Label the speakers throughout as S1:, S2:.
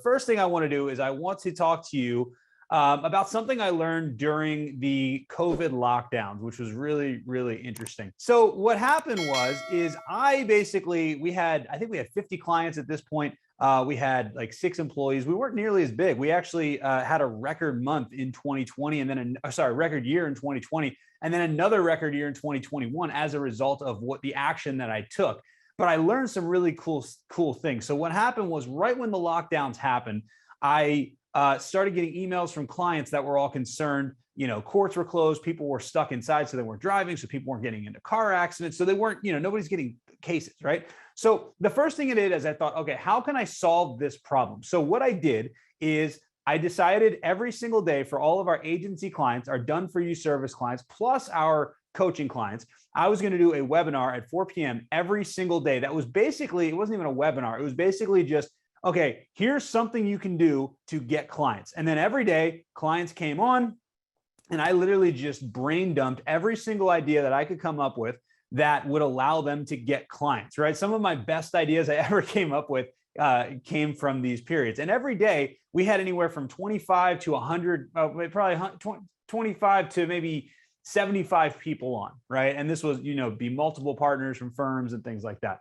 S1: first thing I want to do is I want to talk to you about something I learned during the COVID lockdowns, which was really, really interesting. So what happened is I think we had 50 clients at this point. We had like 6 employees. We weren't nearly as big. We actually had a record month in 2020 and then record year in 2020 and then another record year in 2021 as a result of what the action that I took. But I learned some really cool things. So what happened was right when the lockdowns happened, I started getting emails from clients that were all concerned. Courts were closed, people were stuck inside, so they weren't driving, so people weren't getting into car accidents, so they weren't, nobody's getting cases, right? So the first thing I did is I thought, okay, how can I solve this problem? So what I did is I decided every single day for all of our agency clients, our done for you service clients, plus our coaching clients, I was going to do a webinar at 4 p.m. every single day. That was basically, it wasn't even a webinar. It was basically just, okay, here's something you can do to get clients. And then every day clients came on and I literally just brain dumped every single idea that I could come up with that would allow them to get clients, right? Some of my best ideas I ever came up with came from these periods. And every day we had anywhere from 25 to 100, probably 25 to maybe 75 people on, right? And this was, be multiple partners from firms and things like that.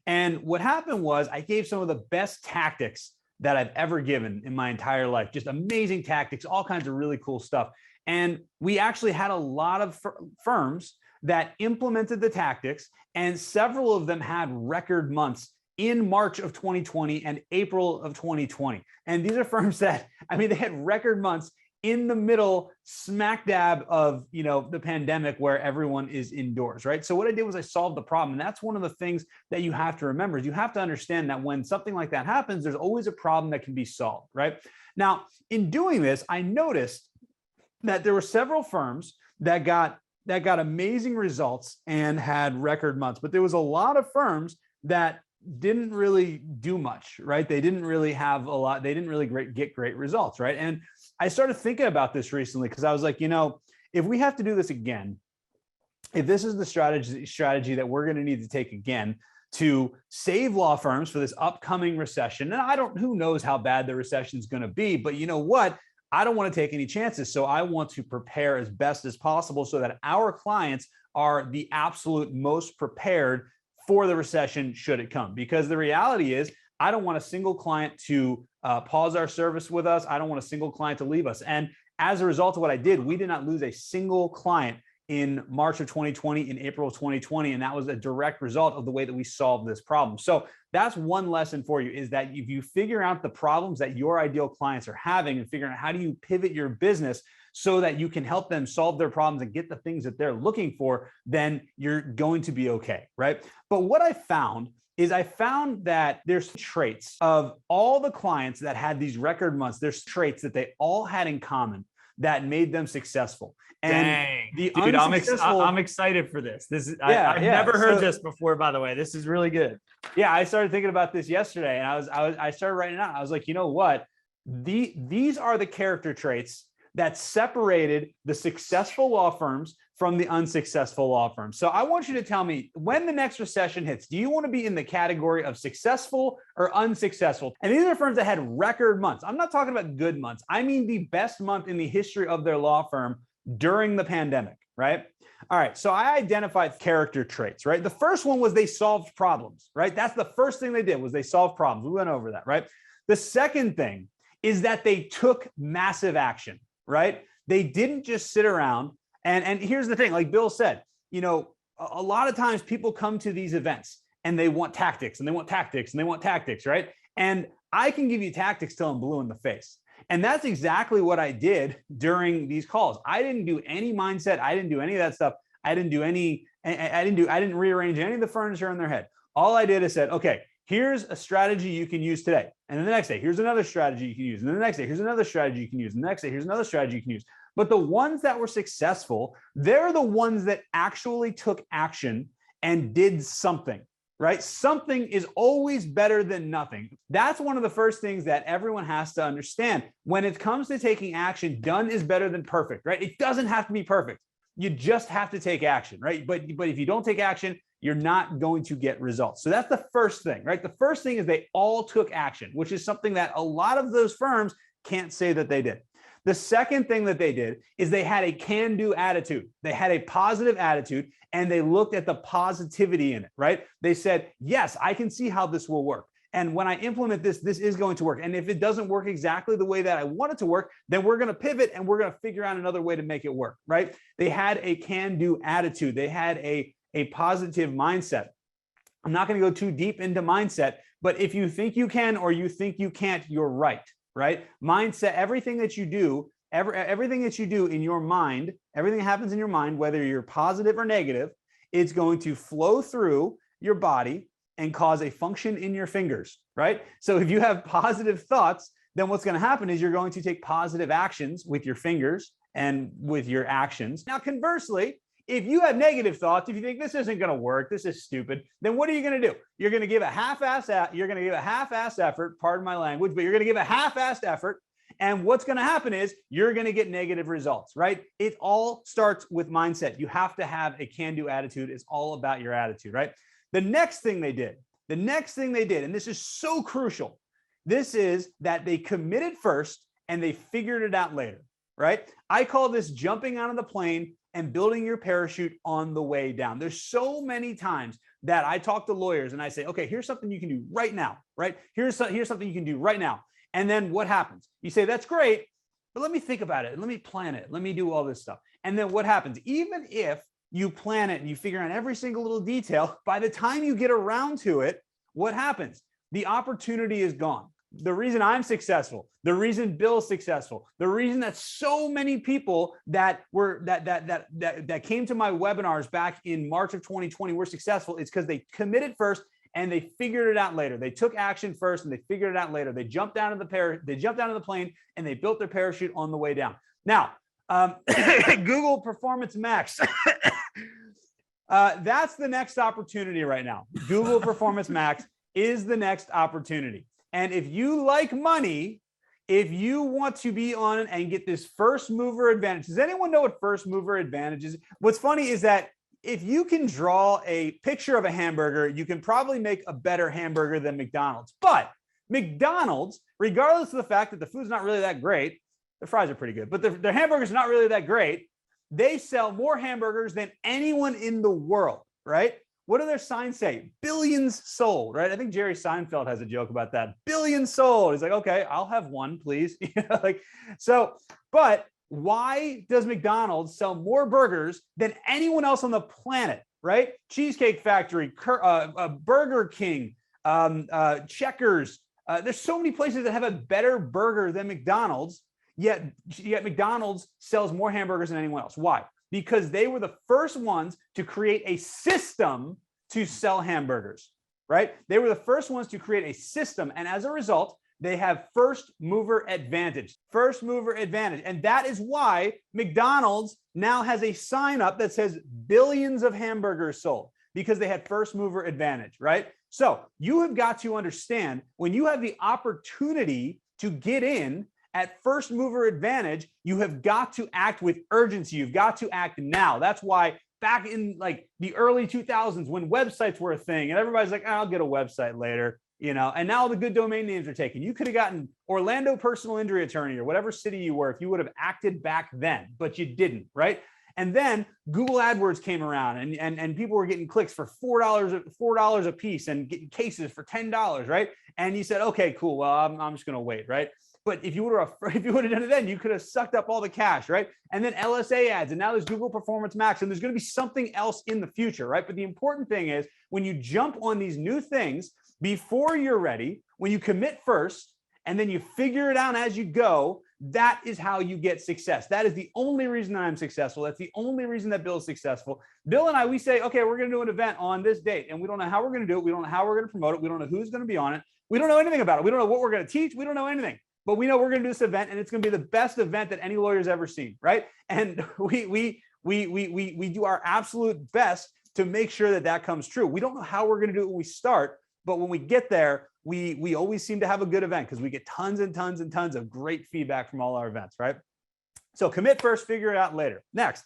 S1: And what happened was I gave some of the best tactics that I've ever given in my entire life, just amazing tactics, all kinds of really cool stuff. And we actually had a lot of firms that implemented the tactics, and several of them had record months in March of 2020 and April of 2020. And these are firms that, they had record months in the middle smack dab of, the pandemic where everyone is indoors, right? So what I did was I solved the problem. And that's one of the things that you have to remember is you have to understand that when something like that happens, there's always a problem that can be solved, right? Now, in doing this, I noticed that there were several firms that got amazing results and had record months, but there was a lot of firms that didn't really do much, right? They didn't really have a lot. They didn't really get great results, right? And I started thinking about this recently because I was like, if we have to do this again, if this is the strategy that we're going to need to take again to save law firms for this upcoming recession, and who knows how bad the recession is going to be, but you know what? I don't want to take any chances. So I want to prepare as best as possible so that our clients are the absolute most prepared for the recession should it come. Because the reality is, I don't want a single client to pause our service with us. I don't want a single client to leave us. And as a result of what I did, we did not lose a single client in March of 2020, in April of 2020. And that was a direct result of the way that we solved this problem. So that's one lesson for you, is that if you figure out the problems that your ideal clients are having and figure out how do you pivot your business so that you can help them solve their problems and get the things that they're looking for, then you're going to be okay, right? But what I found that there's traits of all the clients that had these record months. There's traits that they all had in common that made them successful. And
S2: dang, dude, I'm excited for this. I've never heard this before, by the way. This is really good.
S1: Yeah, I started thinking about this yesterday, and I started writing it out. I was like, you know what? These are the character traits that separated the successful law firms from the unsuccessful law firms. So I want you to tell me, when the next recession hits, do you want to be in the category of successful or unsuccessful? And these are firms that had record months. I'm not talking about good months. I mean the best month in the history of their law firm during the pandemic, right? All right, so I identified character traits, right? The first one was they solved problems, right? That's the first thing they did, was they solved problems. We went over that, right? The second thing is that they took massive action, right? They didn't just sit around. And here's the thing, like Bill said, a lot of times people come to these events and they want tactics and they want tactics and they want tactics, right? And I can give you tactics till I'm blue in the face. And that's exactly what I did during these calls. I didn't do any mindset. I didn't do any of that stuff. I didn't rearrange any of the furniture in their head. All I did is said, okay, here's a strategy you can use today. And then the next day, here's another strategy you can use. And then the next day, here's another strategy you can use. And the next day, here's another strategy you can use. But the ones that were successful, they're the ones that actually took action and did something, right? Something is always better than nothing. That's one of the first things that everyone has to understand. When it comes to taking action, done is better than perfect, right? It doesn't have to be perfect. You just have to take action, right? But if you don't take action, you're not going to get results. So that's the first thing, right? The first thing is they all took action, which is something that a lot of those firms can't say that they did. The second thing that they did is they had a can-do attitude. They had a positive attitude, and they looked at the positivity in it, right? They said, yes, I can see how this will work. And when I implement this, this is going to work. And if it doesn't work exactly the way that I want it to work, then we're going to pivot and we're going to figure out another way to make it work, right? They had a can-do attitude. They had a positive mindset. I'm not going to go too deep into mindset, but if you think you can or you think you can't, you're right. Right? Mindset, everything that you do, everything that you do in your mind, everything that happens in your mind, whether you're positive or negative, it's going to flow through your body and cause a function in your fingers, right? So if you have positive thoughts, then what's going to happen is you're going to take positive actions with your fingers and with your actions. Now, conversely, if you have negative thoughts, if you think this isn't going to work, this is stupid, then what are you going to do? You're going to give a half-ass effort, pardon my language, but you're going to give a half-assed effort. And what's going to happen is you're going to get negative results, right? It all starts with mindset. You have to have a can-do attitude. It's all about your attitude, right? The next thing they did, and this is so crucial, this is that they committed first and they figured it out later, right? I call this jumping out of the plane and building your parachute on the way down. There's so many times that I talk to lawyers and I say, okay, here's something you can do right now, right? Here's something you can do right now. And then what happens? You say, that's great, but let me think about it. Let me plan it. Let me do all this stuff. And then what happens? Even if you plan it and you figure out every single little detail, by the time you get around to it, what happens? The opportunity is gone. The reason I'm successful, the reason Bill's successful, the reason that so many people that came to my webinars back in March of 2020 were successful is because they committed first and they figured it out later. They took action first and they figured it out later. They jumped down to the plane and they built their parachute on the way down. Now, Google Performance Max. That's the next opportunity right now. Google Performance Max is the next opportunity. And if you like money, if you want to be on it and get this first mover advantage, does anyone know what first mover advantage is? What's funny is that if you can draw a picture of a hamburger, you can probably make a better hamburger than McDonald's. But McDonald's, regardless of the fact that the food's not really that great, the fries are pretty good, but their hamburgers are not really that great. They sell more hamburgers than anyone in the world, right? What do their signs say? Billions sold, right? I think Jerry Seinfeld has a joke about that. Billions sold. He's like, okay, I'll have one, please. But why does McDonald's sell more burgers than anyone else on the planet, right? Cheesecake Factory, Burger King, Checkers. There's so many places that have a better burger than McDonald's, yet McDonald's sells more hamburgers than anyone else. Why? Because they were the first ones to create a system to sell hamburgers, right? They were the first ones to create a system. And as a result, they have first mover advantage, And that is why McDonald's now has a sign up that says billions of hamburgers sold, because they had first mover advantage, right? So you have got to understand, when you have the opportunity to get in at first mover advantage, you have got to act with urgency. You've got to act now. That's why back in like the early 2000s, when websites were a thing and everybody's like, I'll get a website later, and now all the good domain names are taken. You could have gotten Orlando Personal Injury Attorney or whatever city you were if you would have acted back then, but you didn't, right? And then Google AdWords came around and people were getting clicks for $4 a piece and getting cases for $10, right? And you said, okay, cool. Well, I'm just going to wait, right? But if you would have done it then, you could have sucked up all the cash, right? And then LSA ads, and now there's Google Performance Max, and there's going to be something else in the future, right? But the important thing is, when you jump on these new things before you're ready, when you commit first, and then you figure it out as you go, that is how you get success. That is the only reason that I'm successful. That's the only reason that Bill is successful. Bill and I, we say, okay, we're going to do an event on this date, and we don't know how we're going to do it. We don't know how we're going to promote it. We don't know who's going to be on it. We don't know anything about it. We don't know what we're going to teach. We don't know anything. But we know we're going to do this event, and it's going to be the best event that any lawyer's ever seen, right? And we do our absolute best to make sure that that comes true. We don't know how we're going to do it when we start, but when we get there, we always seem to have a good event because we get tons and tons and tons of great feedback from all our events, right? So commit first, figure it out later. Next,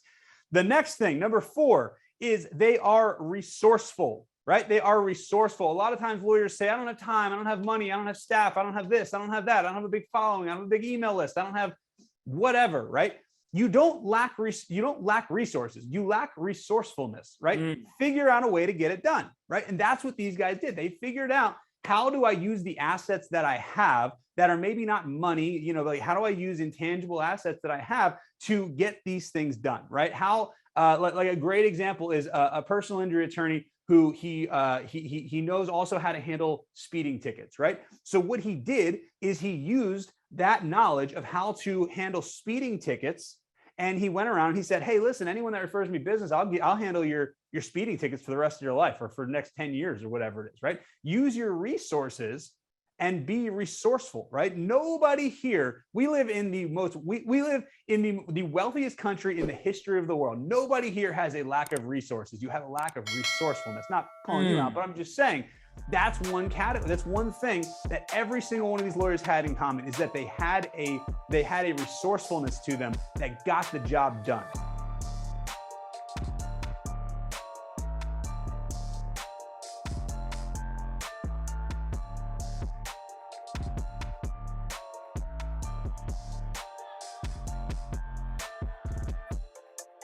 S1: the next thing, number 4, is they are resourceful, right? They are resourceful. A lot of times lawyers say, I don't have time, I don't have money, I don't have staff, I don't have this, I don't have that, I don't have a big following, I don't have a big email list, I don't have whatever, right? You don't lack resources, you lack resourcefulness, right? Figure out a way to get it done, right? And that's what these guys did. They figured out, how do I use the assets that I have that are maybe not money, like how do I use intangible assets that I have to get these things done, right? How, like a great example is a personal injury attorney who he knows also how to handle speeding tickets, right? So what he did is he used that knowledge of how to handle speeding tickets, and he went around and he said, hey, listen, anyone that refers me business, I'll handle your speeding tickets for the rest of your life, or for the next 10 years or whatever it is, right? Use your resources and be resourceful, right? Nobody here, we live in the wealthiest country in the history of the world. Nobody here has a lack of resources. You have a lack of resourcefulness. Not calling you out, but I'm just saying that's one category. That's one thing that every single one of these lawyers had in common, is that they had a resourcefulness to them that got the job done.